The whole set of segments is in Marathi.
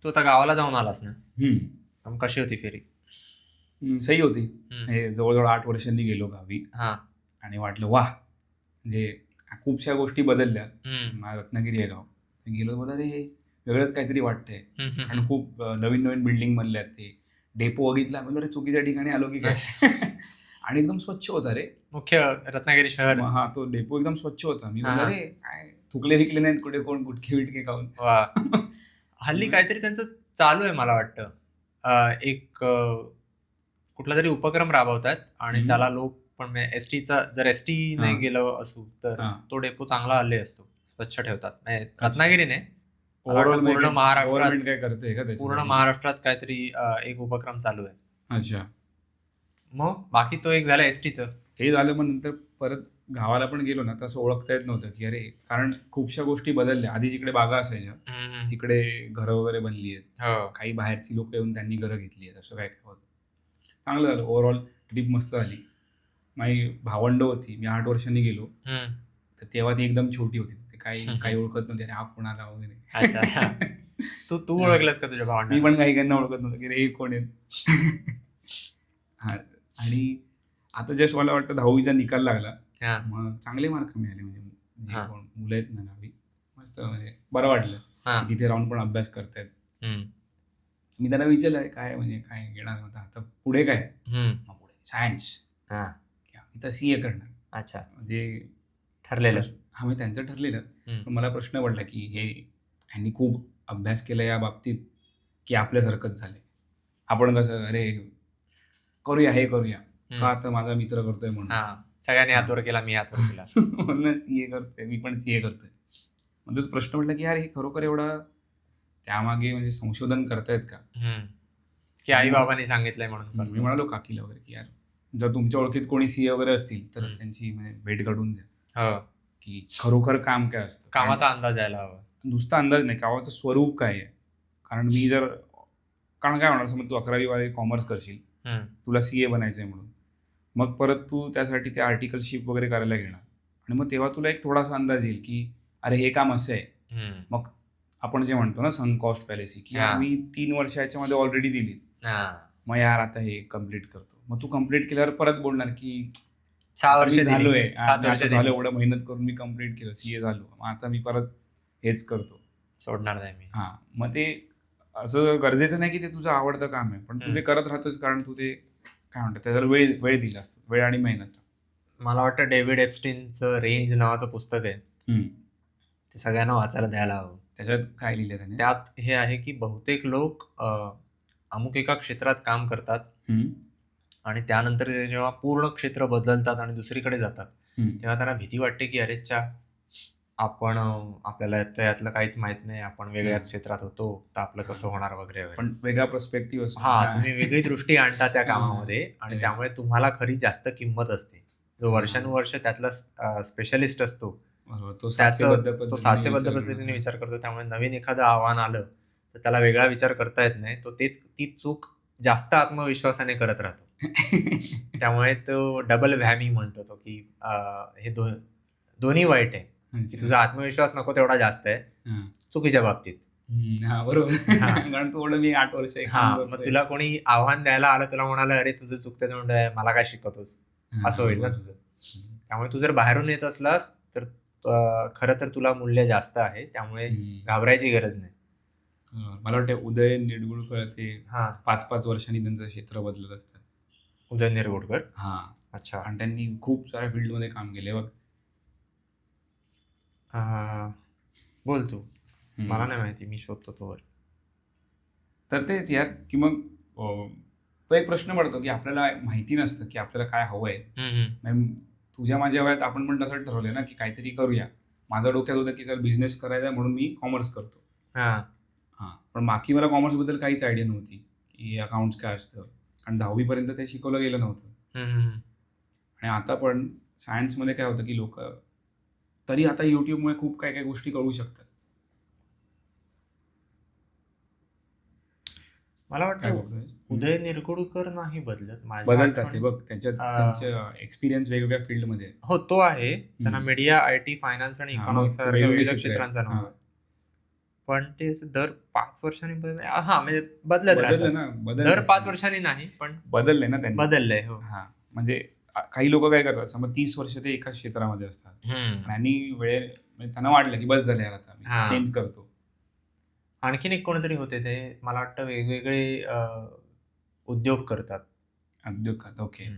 तू आता गावाला जाऊन आलास ना, हम्म. मग कशी होती फेरी? सही होती. हम्म. हे जवळजवळ 8 वर्षांनी गेलो गावी हा. आणि वाटलं वा, म्हणजे खूपशा गोष्टी बदलल्या. हम्म. रत्नागिरी आहे गाव. तर गेलो, बोला रे वेगळंच काहीतरी वाटतंय. हम्म. हम्म. कारण खूप नवीन नवीन बिल्डिंग बनल्यात. ते डेपो बघितला, बोललो रे चुकीच्या ठिकाणी आलो की काय. आणि एकदम स्वच्छ होता रे. मुख्य रत्नागिरी शहर. हा, तो डेपो एकदम स्वच्छ होता. मी हा, बोललो हा. रे काय थुकले विकले नाहीत कुठे, कोण गुटखे बिटके खाऊन. वा. हल्ली काहीतरी त्यांचं चालू आहे मला वाटतं. एक कुठला तरी उपक्रम राबवतात आणि त्याला लोक पण एसटीचा, जर एसटी ने गेलो असू तर हा. तो डेपो चांगला हल्ली असतो, स्वच्छ ठेवतात. रत्नागिरीने ओव्हरऑल पूर्ण महाराष्ट्रात, गव्हर्नमेंट काय करते का त्याच्यासाठी? पूर्ण महाराष्ट्रात काहीतरी एक उपक्रम चालू आहे. अच्छा. मग बाकी तो एक झाला एसटीचं. ते झालं. मग नंतर परत गावाला पण गेलो ना, तसं ओळखता येत नव्हतं की अरे, कारण खूपशा गोष्टी बदलल्या. आधी जिकडे बागा असायच्या तिकडे घरं वगैरे बनली आहेत. हो. काही बाहेरची लोक येऊन त्यांनी घरं घेतली आहेत, असं काय काय होतं. चांगलं झालं. ओव्हरऑल ट्रिप मस्त झाली. माझी भावंड होती, मी 8 वर्षांनी गेलो तर तेव्हा ती एकदम छोटी होती. ते काही ओळखत नव्हते, अरे हा कोणाला वगैरे. अच्छा. तू ओळखलंस का तुझ्या भावंडांना? मी पण काही ओळखत नव्हतं की रे हे कोण आहेत. हा. आणि आता जस्ट मला वाटतं 10वीचा निकाल लागला. मग चांगले मार्क मिळाले. म्हणजे जे कोण मुलं आहेत ना गावी, मस्त, म्हणजे बरं वाटलं की तिथे राहून पण अभ्यास करतायत. मी त्यांना विचारलं काय म्हणजे काय घेणार होता आता पुढे काय. मग पुढे सायन्स. मी तर CA करणार. अच्छा. म्हणजे ठरलेलं. हा, मी त्यांचं ठरलेलं. पण मला प्रश्न पडला की ह्यांनी खूप अभ्यास केला या बाबतीत की आपल्यासारखंच झालंय. आपण कसं अरे करूया हे करूया का, आता माझा मित्र करतोय म्हणून सगळ्यांनी हातवर केला, मी हातवर केला. म्हणून CA करतोय, मी पण CA करतोय. मग तोच प्रश्न म्हटला की यार हे खरोखर एवढा त्यामागे म्हणजे संशोधन करतायत का, की आई बाबांनी सांगितलंय म्हणून. मी म्हणालो काकीला वगैरे की यार जर तुमच्या ओळखीत कोणी CA वगैरे असतील तर त्यांची म्हणजे भेट घडवून द्या की खरोखर काम काय असतं, कामाचा अंदाज यायला हवा. नुसता अंदाज नाही, कामाचं स्वरूप काय आहे. कारण मी जर, कारण काय होणार, समज तू 11वी कॉमर्स करशील, तुला CA बनायचंय म्हणून, मग परत तू त्यासाठी ते आर्टिकलशिप वगैरे करायला घेणार आणि मग तेव्हा तुला एक थोडासा अंदाज येईल की अरे हे काम असं आहे. मग आपण जे म्हणतो ना संक कॉस्ट फॅलेसी, की मी 3 वर्ष याच्यामध्ये ऑलरेडी दिली, मग यार आता हे कम्प्लीट करतो. मग तू कम्प्लीट केल्यावर परत बोलणार की 6 वर्ष झालोय, 7 वर्ष झालं, एवढं मेहनत करून मी कम्प्लीट केलं, CA झालो, मग आता मी परत हेच करतो, सोडणार नाही मी. हा. मग ते असं गरजेचं नाही की ते तुझं आवडतं काम आहे, पण तू ते करत राहतोस कारण तू ते काय म्हणतात त्याला वेळ दिला असतो, वेळ आणि मेहनत. मला वाटतं डेव्हिड एप्स्टीनचं रेंज नावाचं पुस्तक आहे, ते सगळ्यांना वाचायला द्यायला हवं. त्याच्यात काय लिहिलं त्याने? त्यात हे आहे की बहुतेक लोक अमुक एका क्षेत्रात काम करतात आणि त्यानंतर ते जेव्हा पूर्ण क्षेत्र बदलतात आणि दुसरीकडे जातात, तेव्हा त्यांना भीती वाटते की अरेच्या आपण आपल्याला यातलं काहीच माहित नाही, आपण वेगळ्याच क्षेत्रात होतो, तर आपलं कसं होणार वगैरे. पण वेगळा पर्स्पेक्टिव्ह असतो. तुम्ही वेगळी दृष्टी आणता त्या कामामध्ये आणि त्यामुळे तुम्हाला खरी जास्त किंमत असते. जो वर्षानुवर्ष त्यातला स्पेशलिस्ट असतो तो साचेबद्ध पद्धतीने विचार करतो. त्यामुळे नवीन एखादं आव्हान आलं तर त्याला वेगळा विचार करता येत नाही, तो ती चूक जास्त आत्मविश्वासाने करत राहतो. त्यामुळे तो डबल व्हॅमी म्हणतो तो की हे दोन्ही वाईट आहे, की तुझा आत्मविश्वास नको तेवढा जास्त आहे चुकीच्या बाबतीत. बरोबर. कारण तू मी 8 वर्ष मग तुला कोणी आव्हान द्यायला आलं, तुला म्हणालं अरे तुझं चुकतं म्हणून मला काय शिकवतोस, असं होईल ना तुझं. त्यामुळे तू जर बाहेरून येत असलास तर खरं तर तुला मूल्य जास्त आहे, त्यामुळे घाबरायची गरज नाही. मला वाटतं उदय निरगुडकर ते 5-5 वर्षांनी त्यांचं क्षेत्र बदलत असतात. उदय निरगुडकर? अच्छा. आणि त्यांनी खूप साऱ्या फील्डमध्ये काम केले बघ. बोल तू, मला नाही माहिती, मी शोधतो तोवर. तर तेच यार, की मग तो एक प्रश्न पडतो की आपल्याला माहिती नसतं की आपल्याला काय हवंय. तुझ्या माझ्या वयात आपण पण तसं ठरवलंय ना की काहीतरी करूया. माझं डोक्यात होतं की जर बिझनेस करायचा म्हणून मी कॉमर्स करतो. पण बाकी मला कॉमर्स बद्दल काहीच आयडिया नव्हती की अकाउंट्स काय असतं, कारण 10वी पर्यंत ते शिकवलं गेलं नव्हतं. आणि आता पण सायन्समध्ये काय होतं की लोक तरी आता युट्यूबमुळे खूप काय काय गोष्टी कळू शकतात. मला वाटतं उदय निरगुडकर नाही बदलतात ते बघ, त्यांच्या एक्सपिरियन्स वेगवेगळ्या फील्डमध्ये. हो, तो आहे. त्यांना मीडिया, IT, फायनान्स आणि इकॉनॉमिक्स वेगवेगळ्या क्षेत्रांचा अनुभव. पण ते असं दर 5 वर्षांनी म्हणजे बदलत बदललं ना, राहतं. दर 5 वर्षांनी नाही, पण बदललंय ना त्यांनी. बदललंय. हो. हा, म्हणजे काही लोक काय करतात, समज 30 वर्ष ते एकाच क्षेत्रामध्ये असतात आणि म्हणजे त्यांना वाटलं की बस झालं यार, आता मी चेंज करतो. आणखीन एक कोणीतरी होते, ते मला वाटतं वेगवेगळे उद्योग करतात. ओके.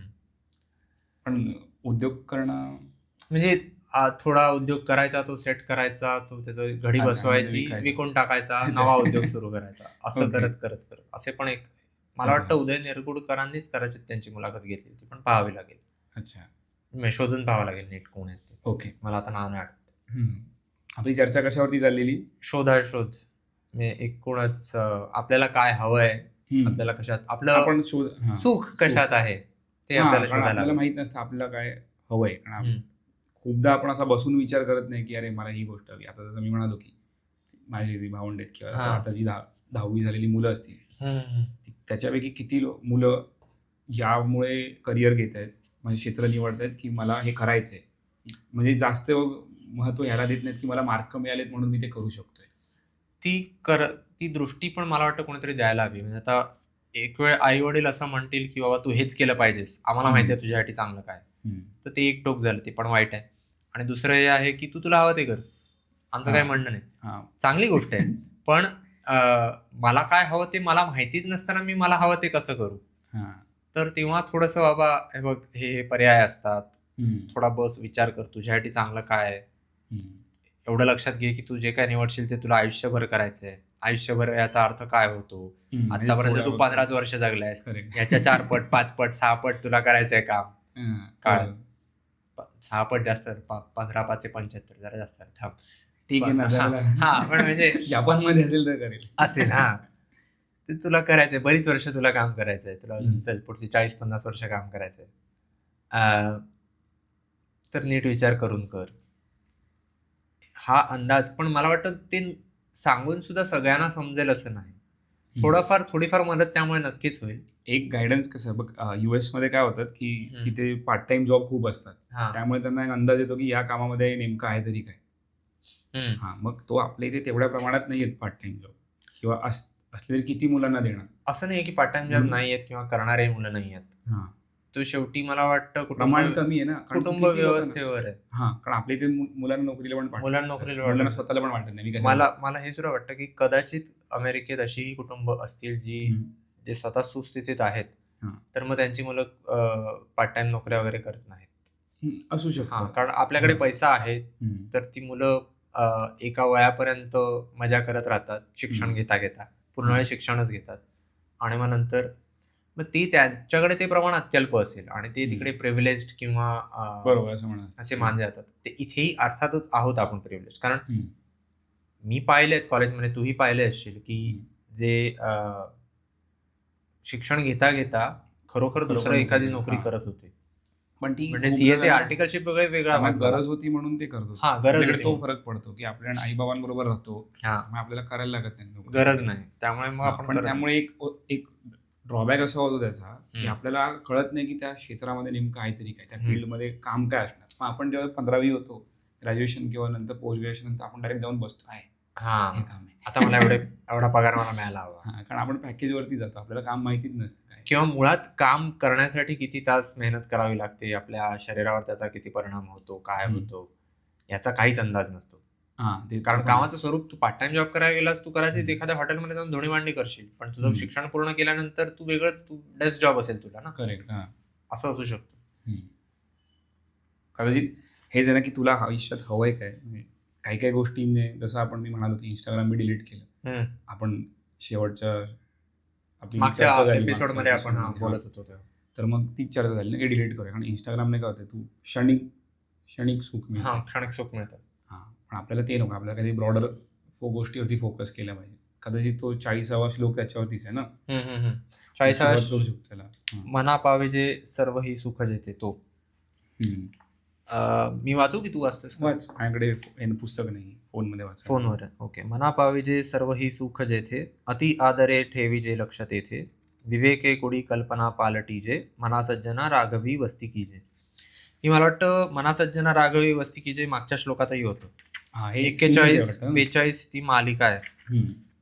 पण उद्योग करणं म्हणजे थोडा उद्योग करायचा, तो सेट करायचा, तो त्याचं घडी बसवायची, विकून टाकायचा, नवा उद्योग सुरू करायचा, असं करत करत असे पण एक मला वाटतं उदय निरगुडकरांनीच कदाचित त्यांची मुलाखत घेतली होती, पण पाहावी लागेल. अच्छा, शोधून पाहावं लागेल नीट कोण आहेत ते. ओके, मला आता नाव नाही आठवत. आपली चर्चा कशावरती चाललेली? शोध एकूणच आपल्याला काय हवंय, आपल्याला कशात आपलं सुख कशात आहे ते आपल्याला शोधायला माहित नसतं आपल्याला काय हवंय. कारण खूपदा आपण असा बसून विचार करत नाही की अरे मला ही गोष्ट हवी. आता जसं मी म्हणालो की माझी भावंडेत किंवा आता जी 10वी झालेली मुलं असतील, त्याच्यापैकी किती मुलं यामुळे करिअर घेत आहेत, म्हणजे क्षेत्र निवडत आहेत की मला हे करायचंय, म्हणजे जास्त महत्व ह्याला देत नाहीत की मला मार्क मिळालेत म्हणून मी ते करू शकतोय. ती दृष्टी पण मला वाटतं कोणीतरी द्यायला हवी. म्हणजे आता एक वेळ आई वडील असं म्हणतील की बाबा तू हेच केलं पाहिजेस, आम्हाला माहिती आहे तुझ्यासाठी चांगलं काय, तर ते एक टोक झालं, ते पण वाईट आहे. आणि दुसरं हे आहे की तू तुला हवं ते कर, आमचं काही म्हणणं नाही, चांगली गोष्ट आहे. पण मला काय हवं ते मला माहितीच नसताना मी मला हवं ते कसं करू? तर तेव्हा थोडंसं बाबा हे बघ, हे पर्याय असतात, थोडा बस विचार कर तुझ्यासाठी चांगलं काय आहे, एवढं लक्षात घे की तू जे काय निवडशील ते तुला आयुष्यभर करायचंय. आयुष्यभर याचा अर्थ काय होतो? आतापर्यंत तू 15 वर्ष जगलायस, याच्या 4 पट 5 पट 6 पट तुला करायचंय काम. काय 6 पट जास्त, 15 5 75 जरा जास्त. ठीक आहे ना, पण म्हणजे जपानमध्ये असेल तर करेल, असेल. ते तुला करायचंय, बरीच वर्ष तुला काम करायचंय, तुला अजून चल पुढची 40-50 वर्ष काम करायचंय. तर नीट विचार करून कर. हा अंदाज पण मला वाटतं ते सांगून सुद्धा सगळ्यांना समजेल असं नाही. थोडीफार मदत त्यामुळे नक्कीच होईल. एक गायडन्स कसं बघ, US मध्ये काय होतं की तिथे पार्ट टाइम जॉब खूप असतात, त्यामुळे त्यांना एक अंदाज येतो की या कामामध्ये नेमकं आहे तरी काय. मग तो आपल्या इथे तेवढ्या प्रमाणात नाही आहेत पार्ट टाइम जॉब, किंवा असले किती मुलांना देणार. असं नाही की पार्ट टाइम जॉब नाही आहेत किंवा करणारे मुलं नाही आहेत. तो शेवटी मला वाटतं प्रमाण कमी आहे ना, कुटुंब व्यवस्थेवर आहे. कारण आपल्या इथे मुलांना नोकरीला पण मुलांना स्वतःला पण वाटत नाही. मला हे सुद्धा वाटतं की कदाचित अमेरिकेत अशीही कुटुंब असतील जे स्वतः सुस्थितीत आहेत, तर मग त्यांची मुलं पार्ट टाइम नोकऱ्या वगैरे करत नाहीत. असू शकतं, कारण आपल्याकडे पैसा आहे, तर ती मुलं एका वयापर्यंत मजा करत राहतात, शिक्षण घेता पूर्ण वेळ शिक्षणच घेतात, आणि मग नंतर मग ती त्यांच्याकडे ते प्रमाण अत्यल्प असेल आणि ते तिकडे प्रिव्हिलेज्ड किंवा बरोबर असे मानले जातात. ते इथेही अर्थातच आहोत आपण प्रिव्हिलेज, कारण मी पाहिलेत कॉलेजमध्ये, तूही पाहिले असशील की जे शिक्षण घेता खरोखर दुसरं एखादी नोकरी करत होते, पण ती म्हणजे सीएचे आर्टिकलशिप वेगळा गरज होती म्हणून ते करतो. गरज, तो फरक पडतो की आपल्या आई बाबांबरोबर राहतो, आपल्याला करायला लागत नाही, गरज नाही, त्यामुळे मग आपण त्यामुळे एक ड्रॉबॅक असा होतो त्याचा की आपल्याला कळत नाही की त्या क्षेत्रामध्ये नेमकं आहे तरी काय, त्या फील्डमध्ये काम काय असणार. मग आपण जेव्हा 15वी होतो, ग्रॅज्युएशन किंवा नंतर पोस्ट ग्रॅज्युएशन नंतर, आपण डायरेक्ट जाऊन बसतो, हे काम आहे, आता मला एवढा पगार मला मिळाला हवा. कारण आपण पॅकेजवरती जातो, आपल्याला काम माहितीच नसतं काय, किंवा मुळात काम करण्यासाठी किती तास मेहनत करावी लागते, आपल्या शरीरावर त्याचा किती परिणाम होतो, काय होतो, याचा काहीच अंदाज नसतो. कारण कामाचं स्वरूप, तू पार्ट टाइम जॉब करायला गेलास, तू कदाचित एखाद्या हॉटेलमध्ये जाऊन धुणी भांडी करशील, पण तुझं शिक्षण पूर्ण केल्यानंतर तू वेगळंच, तू डेस्क जॉब असेल तुला ना. करेक्ट, असं असू शकतं. कदाचित हेच आहे ना की तुला आयुष्यात हवंय काय. काही काही गोष्टींनी, जसं मी म्हणालो की इंस्टाग्राम मी डिलीट केलं, आपण शेवटच्या मागच्या एपिसोडमध्ये आपण बोलत होतो, तर मग तीच चर्चा झाली ना की डिलीट करूया, कारण इंस्टाग्रामने काय होतं, तू क्षणिक सुख मिळतं. पण आपल्याला ते नको, आपल्याला काही ब्रॉडर गोष्टीवरती फोकस केला पाहिजे. कदाचित तो 40वा श्लोक त्याच्यावरतीच आहे ना, 40वा श्लोक त्याला, मना पावे जे सर्व ही सुख जेथे, तो मी वाचू की तू वाचतोस? वाच, माझ्याकडे पुस्तक नाही, फोनमध्ये वाच. फोनवर. ओके. मना पावे जे सर्व ही सुख जेथे, अति आदरे ठेवी जे लक्ष तेथे, विवेके कुडी कल्पना पालटी जे, मना सज्जना राघवी वस्ती कीजे. ही मला वाटतं मना सज्जना राघवी वस्ती कीजे मागच्या श्लोकातही होतं. 41-42 ती मालिका आहे.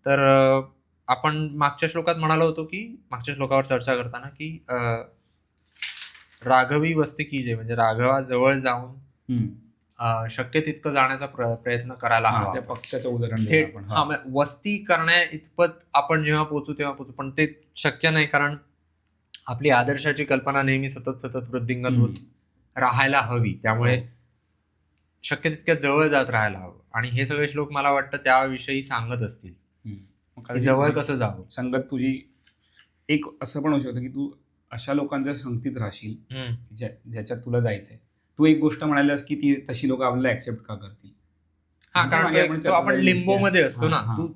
तर आपण मागच्या श्लोकात म्हणालो होतो की मागच्या श्लोकावर चर्चा करताना की राघवी वस्ती की जे म्हणजे राघवाजवळ जाऊन शक्य तितकं जाण्याचा प्रयत्न करायला हवा. त्या पक्षाचं उदाहरण थेट वस्ती करण्या इतपत आपण जेव्हा पोहोचू तेव्हा पोहोचू, पण ते शक्य नाही, कारण आपली आदर्शाची कल्पना नेहमी सतत सतत वृद्धिंगत होत राहायला हवी. त्यामुळे शक्य तितक्या जवळ जात राहायला हवं. आणि हे सगळे श्लोक मला वाटतं त्याविषयी सांगत असतील, जवळ कसं जावं. संगत तुझी एक असं पण होऊ शकतं की तू अशा लोकांच्या संगतीत राहशील ज्याच्यात तुला जायचंय. तू एक गोष्ट म्हणालीस की ती तशी लोक आपल्याला ऍक्सेप्ट का करतील. कारण आपण लिंबो मध्ये असतो ना. तू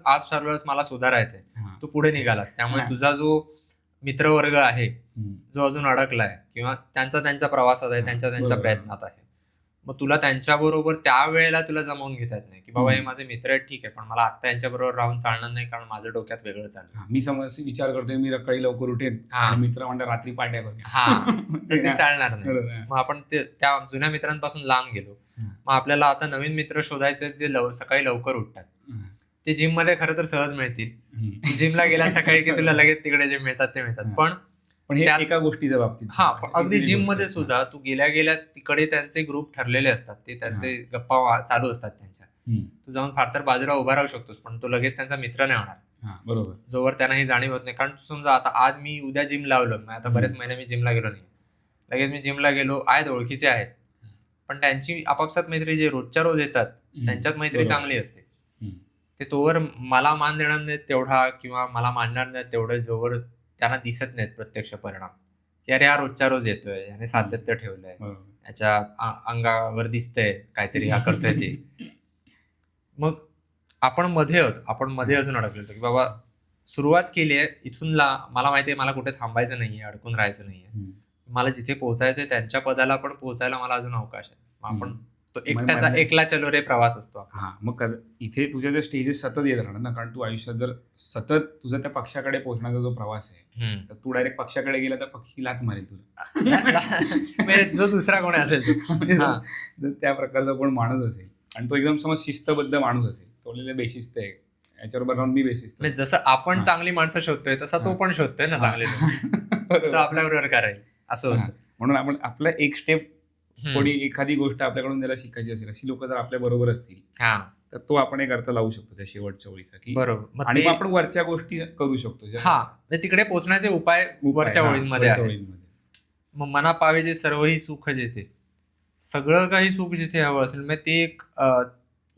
आज ठरवलंस मला सुधारायचंय, तू पुढे निघालास, त्यामुळे तुझा जो मित्रवर्ग आहे जो अजून अडकलाय किंवा त्यांचा प्रवासात आहे, त्यांच्या प्रयत्नात आहे, मग तुला त्यांच्याबरोबर त्यावेळेला तुला जमवून घेता येत नाही की बाबा हे माझे मित्र आहेत, ठीक आहे, पण मला आता यांच्याबरोबर राहून चालणार नाही, कारण माझं डोक्यात वेगळं चाललं. मी समज विचार करतोय मी रकाळी लवकर उठेन, मित्र म्हणतात रात्री पार्ट्या करूया, ते चालणार नाही. मग आपण त्या जुन्या मित्रांपासून लांब गेलो. मग आपल्याला आता नवीन मित्र शोधायचे जे सकाळी लवकर उठतात. ते जिम मध्ये खरं तर सहज मिळतील. जिमला गेला सकाळी की तुला लगेच तिकडे जे मिळतात ते मिळतात. पण हे एका गोष्टीच्या बाबतीत अगदी जिम मध्ये सुद्धा तू गेल्या तिकडे त्यांचे ग्रुप ठरलेले असतात, ते त्यांचे गप्पा चालू असतात त्यांच्या. तू जाऊन फार तर बाजूला उभा राहू शकतोस, पण तू लगेच त्यांचा मित्र नाही होणार. बरोबर. जोवर त्यांना ही जाणीव होत नाही. कारण तू समजा आता आज मी उद्या जिम लावलं, आता बरेच महिने मी जिमला गेलो नाही, लगेच मी जिमला गेलो, आहेत ओळखीचे आहेत, पण त्यांची आपापसात मैत्री जे रोजच्या रोज येतात त्यांच्यात मैत्री चांगली असते. ते तोवर मला मान देणार नाहीत तेवढा किंवा मला मानणार नाहीत तेवढं, जोवर त्यांना दिसत नाहीत प्रत्यक्ष परिणाम की अरे हा रोजच्या रोज येतोय, याने सातत्य ठेवलंय, याच्या अंगावर दिसतंय काहीतरी, हा करतोय ते. मग आपण मध्ये अजून अडकलो की बाबा सुरुवात केली आहे इथून, मला माहितीये मला कुठे थांबायचं नाहीये, अडकून राहायचं नाहीये, मला जिथे पोहोचायचंय त्यांच्या पदाला पण पोहोचायला मला अजून अवकाश आहे. मग आपण तो एकला चलो रे प्रवास असतो. मग इथे तुझ्या ज्या स्टेजेस सतत येत राहणार ना, कारण तू आयुष्यात जर सतत तुझा त्या पक्षाकडे पोहोचण्याचा जो प्रवास आहे, तर तू डायरेक्ट पक्षाकडे गेला तर पक्षी लात मारेल तुला. जो दुसरा कोणी असेल जर त्या प्रकारचा कोण माणूस असेल आणि तो एकदम समज शिस्तबद्ध माणूस असेल, तो बेशिस्त आहे, याच्याबरोबर राहून मी बेशिस्त, जसं आपण चांगली माणसं शोधतोय तसा तो पण शोधतोय ना चांगले लोक, आपल्याबरोबर करायला असं होतं. म्हणून आपण आपलं एक स्टेप, कोणी एखादी गोष्ट आपल्याकडून ज्याला शिकायची असेल अशी लोक जर आपल्या बरोबर असतील तर तो आपण एक अर्थ लावू शकतो त्या शेवटच्या ओळीचा की बरोबर. आणि आपण वरच्या गोष्टी करू शकतो. तिकडे पोहोचण्याचे उपाय वरच्या ओळींमध्ये आहेत. मग मना पावे जे सर्वही सुख जेथे, सगळं काही सुख जिथे हवं असेल, मग ते एक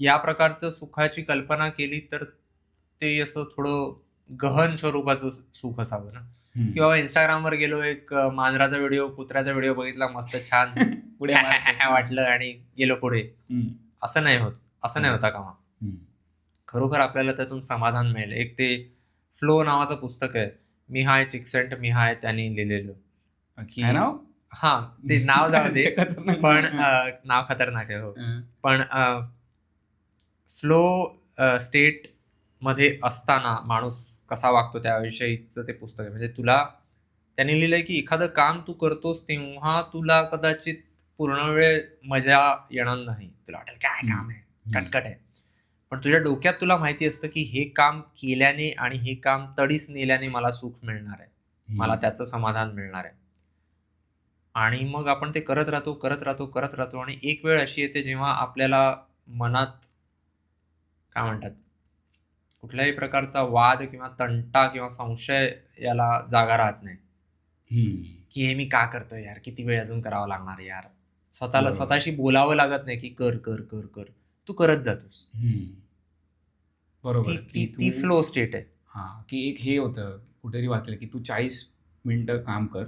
या प्रकारचं सुखाची कल्पना केली तर ते असं थोडं गहन स्वरूपाचं सुख असावं ना. किंवा इंस्टाग्रामवर गेलो, एक मांजराचा व्हिडिओ, कुत्र्याचा व्हिडिओ बघितला, मस्त छान पुढे वाटलं आणि गेलो पुढे. असं नाही होता कामा. खरोखर आपल्याला त्यातून समाधान मिळेल. एक ते फ्लो नावाचं पुस्तक आहे, मिहाय चिक्सेंट त्यांनी लिहिलेलं. ते नाव जाऊ दे, पण नाव खतरनाक आहे. हो, पण फ्लो स्टेट मध्ये असताना माणूस कसा वागतो त्याविषयीचं ते पुस्तक आहे. म्हणजे तुला त्यांनी लिहिलंय की एखादं काम तू करतोस तेव्हा तुला कदाचित पूर्ण वेळ मजा येणार नाही, तुला वाटेल काय काम आहे, कटकट आहे, पण तुझ्या डोक्यात तुला माहिती असतं की हे काम केल्याने आणि हे काम तडीस नेल्याने मला सुख मिळणार आहे, मला त्याचं समाधान मिळणार आहे. आणि मग आपण ते करत राहतो आणि एक वेळ अशी येते जेव्हा आपल्याला मनात काय म्हणतात, कुठल्याही प्रकारचा वाद किंवा तंटा किंवा संशय याला जागा राहत नाही की हे मी का करतोय यार, किती वेळ अजून करावं लागणार यार. स्वतःशी बोलावं लागत नाही की कर कर कर कर, तू करत जातोस. बरोबर. ती फ्लो स्टेट आहे. की एक हे होतं कुठेतरी वाचलं की तू 40 मिनिटं काम कर,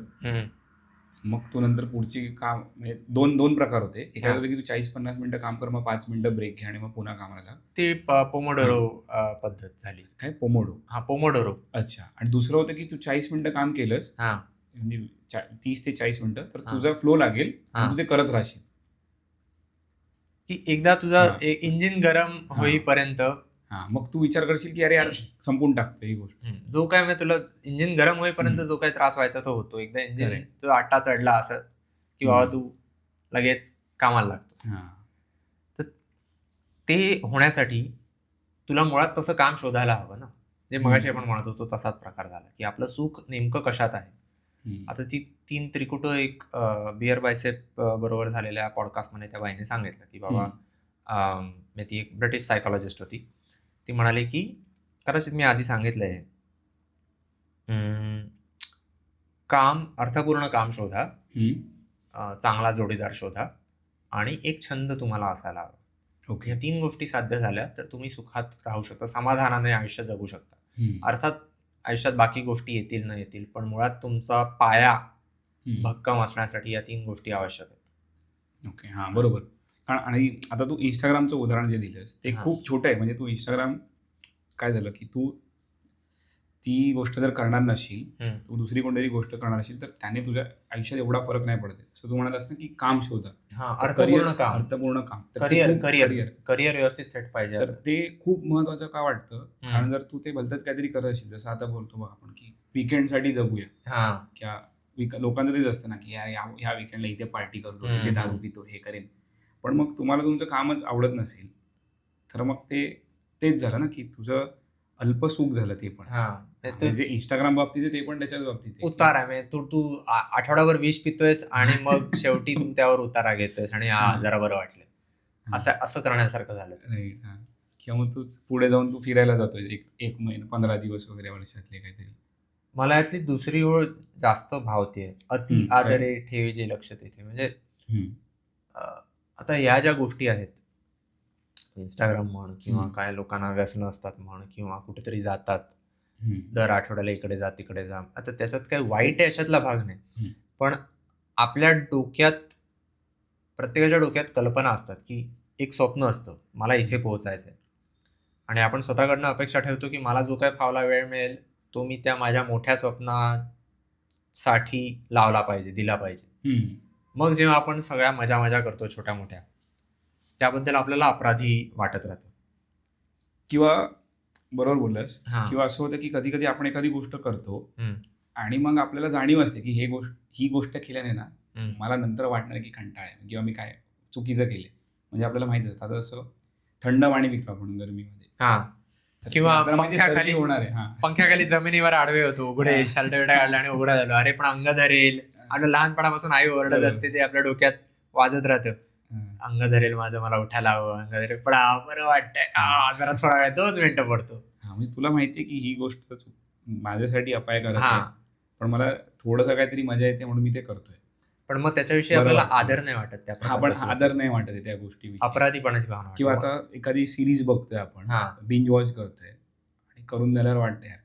मग तू नंतर पुढची काम, म्हणजे दोन प्रकार होते. एखादं होतं की तू 40-50 मिनिटं काम कर, मग 5 मिनिटं ब्रेक घे आणि मग पुन्हा कामाला लाग. ते पोमोडोरो पद्धत झाली. काय पोमोडोरो. अच्छा. आणि दुसरं होतं की तू 40 मिनिटं काम केलंस, म्हणजे 30 ते 40 मिनिटं, तर तुझा फ्लो लागेल, तू ते करत राहशील. की एकदा तुझा इंजिन गरम होईपर्यंत मग तू विचार करशील की अरे यार संपून टाकतो ही गोष्ट. जो काय म्हणजे तुला इंजिन गरम होईपर्यंत जो काही त्रास व्हायचा तो होतो. एकदा इंजिन तो आटा चढला असं की बाबा तू लगेच कामाला लागतो. तर ते होण्यासाठी तुला मुळात तसं काम शोधायला हवं ना. जे मगाशी आपण म्हणत होतो तसाच प्रकार झाला, की आपलं सुख नेमकं कशात आहे. आता ती 3 त्रिकुट एक बिअर बायसेप बरोबर झालेल्या पॉडकास्टमध्ये त्या बाईने सांगितलं, की बाबा ती एक ब्रिटिश सायकॉलॉजिस्ट होती. ती म्हणाली, की कदाचित मी आधी सांगितलंय, काम, अर्थपूर्ण काम शोधा, चांगला जोडीदार शोधा आणि एक छंद तुम्हाला असायला हवा. ओके. या 3 गोष्टी साध्य झाल्या तर तुम्ही सुखात राहू शकता, समाधानाने आयुष्य जगू शकता. अर्थात आयुष्यात बाकी गोष्टी येतील न येतील, पण मुळात तुमचा पाया भक्कम असण्यासाठी या 3 गोष्टी आवश्यक आहेत. ओके. हां, बरोबर. आणि आता तू इंस्टाग्रामचं उदाहरण जे दिलंस ते खूप छोटं आहे. म्हणजे तू इंस्टाग्राम काय झालं, की तू ती गोष्ट जर करणार नसशील, तू दुसरी कोणतरी गोष्ट करणार असेल, तर त्याने तुझ्या आयुष्यात एवढा फरक नाही पडत. असं तू म्हणालास ना, की काम शोधा. अर्थपूर्ण काम, अर्थपूर्ण काम, करिअर व्यवस्थित सेट पाहिजे. तर ते खूप महत्वाचं का वाटतं? कारण जर तू ते भलतंच काहीतरी करत असेल, जसं आता बोलतो बघ आपण, की वीकेंडसाठी जगूया, किंवा लोकांचं तेच असतं ना, की ह्या वीकेंडला इथे पार्टी करतो, तिथे दारू पितो, हे करेन. पण मग तुम्हाला तुमचं कामच आवडत नसेल, तर मग तेच झालं ना, की तुझं अल्पसुख झालं. ते पण म्हणजे इंस्टाग्राम बाबतीत आहे, ते पण त्याच्याच बाबतीत आहे. उतार आहे. तू आठवडाभर विष पितोयस आणि मग शेवटी तू त्यावर उतारा घेतोयस आणि जरा बरं वाटलं, असं करण्यासारखं झालं. राईट. किंवा मग तू पुढे जाऊन तू फिरायला जातोय एक महिना, 15 दिवस वगैरे, वर्षातले काहीतरी. मला यातली दुसरी ओळ जास्त भावते, अति आदरे ठेवीचे लक्ष तेथे. म्हणजे आता ह्या ज्या गोष्टी आहेत, इंस्टाग्राम म्हण किंवा काय लोकांना व्यसनं असतात म्हण, किंवा कुठेतरी जातात, दर आठवड्याला इकडे जा तिकडे जा. आता त्याच्यात काही वाईट याच्यातला भाग नाही, पण आपल्या डोक्यात, प्रत्येकाच्या डोक्यात कल्पना असतात, की एक स्वप्न असतं, मला इथे पोहोचायचंय, आणि आपण स्वतःकडनं अपेक्षा ठेवतो, की मला जो काय फावला वेळ मिळेल तो मी त्या माझ्या मोठ्या स्वप्नासाठी लावला पाहिजे, दिला पाहिजे. मग जेव्हा आपण सगळ्या मजा करतो छोट्या मोठ्या, त्याबद्दल आपल्याला अपराधी वाटत राहतं. किंवा बरोबर बोललास. किंवा असं होतं, की कधी कधी आपण एखादी गोष्ट करतो आणि मग आपल्याला जाणीव असते, की ही गोष्ट केल्याने ना मला नंतर वाटणार की कंटाळा आहे, किंवा मी काय चुकीचं केले. म्हणजे आपल्याला माहिती असतं. आता असं थंड पाणी पितो आपण गरमीमध्ये, किंवा पंख्याखाली जमिनीवर आडवे होतो, उघडे शर्ट बिर्ट काढला आणि उघडा झालो, अरे पण अंग धरेल. आपलं लहानपणापासून आई ओरडत असते, ते आपल्या डोक्यात वाजत राहतं, अंग धरेल माझं, मला उठायला हवं, अंग धरेल, पण बरं वाटतंय, जरा थोडा वेळ 2 मिनिटं पडतो. म्हणजे तुला माहितीये की ही गोष्ट माझ्यासाठी अपायकारक आहे, पण मला थोडंसं काहीतरी मजा येते म्हणून मी ते करतोय. पण मग त्याच्याविषयी आपल्याला आदर नाही वाटत, पण आदर नाही वाटत त्या गोष्टी, अपराधीपणाची भावना. किंवा आता एखादी सिरीज बघतोय आपण, बिंज वॉच करतोय, आणि करून झाल्यावर वाटतं यार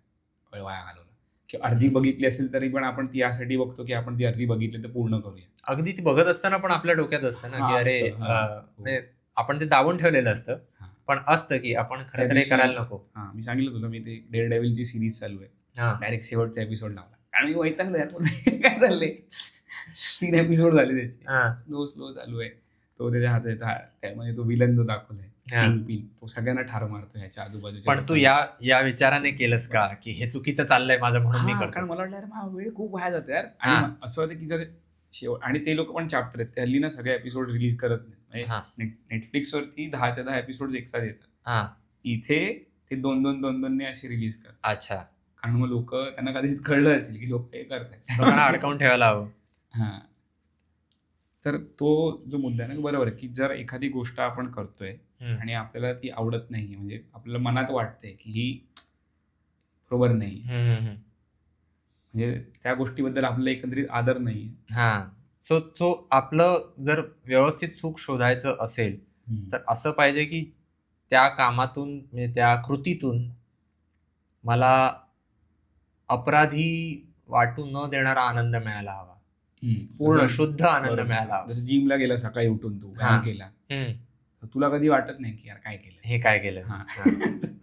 वेळ वाया घालवला, किंवा अर्धी बघितली असेल तरी पण आपण ती यासाठी बघतो की आपण ती अर्धी बघितली तर पूर्ण करूया. अगदी ती बघत असताना पण आपल्या डोक्यात असतं ना, की अरे आपण ते दाबून ठेवलेलं असतं, पण असतं की आपण खरं तरी करायला नको. मी सांगितलं तुला, मी ते डेअरडेव्हिलची सिरीज चालू आहे, डायरेक्ट शेवटचा एपिसोड लावला आणि मी वैतागलो यार, काय चाललंय. 3 एपिसोड झाले त्याचे, स्लो चालू आहे. तो त्याच्या हातात, त्यामध्ये तो विलन जो दाखवलाय, किंगपिन, तो सगळ्यांना ठार मारतो ह्याच्या आजूबाजूच्या. पण तू या विचाराने केलंस का, की हे चुकीचं चाललंय माझं म्हणून मी करतो? कारण मला वाटलं यार वेळ खूप वाया जातो यार. आणि असं होतं की जर आणि ते लोक पण चॅप्टर आहेत, ते हल्ली ना सगळे एपिसोड रिलीज करत नाही. म्हणजे नेटफ्लिक्सवरती 10च्या 10 एपिसोड एकसाथ येतात, इथे ते 2-2 असे रिलीज करतात. अच्छा. कारण मग लोक, त्यांना कधीच कळलं असेल की लोक हे करतात, अडकावून ठेवायला हवं. तर तो जो मुद्दा आहे ना, बरोबर आहे, की जर एखादी गोष्ट आपण करतोय आणि आपल्याला ती आवडत नाही, म्हणजे आपल्याला मनात वाटतंय की ही बरोबर नाही, म्हणजे त्या गोष्टीबद्दल आपल्याला एकंदरीत आदर नाहीये. सो आपलं जर व्यवस्थित सुख शोधायचं असेल तर असं पाहिजे की त्या कामातून, म्हणजे त्या कृतीतून मला अपराधी वाटू न देणारा आनंद मिळायला हवा, पूर्ण शुद्ध आनंद मिळाला. जसं जिमला गेला सकाळी उठून, तू व्यायाम केला, तुला कधी वाटत नाही की यार काय केलं, हे काय केलं,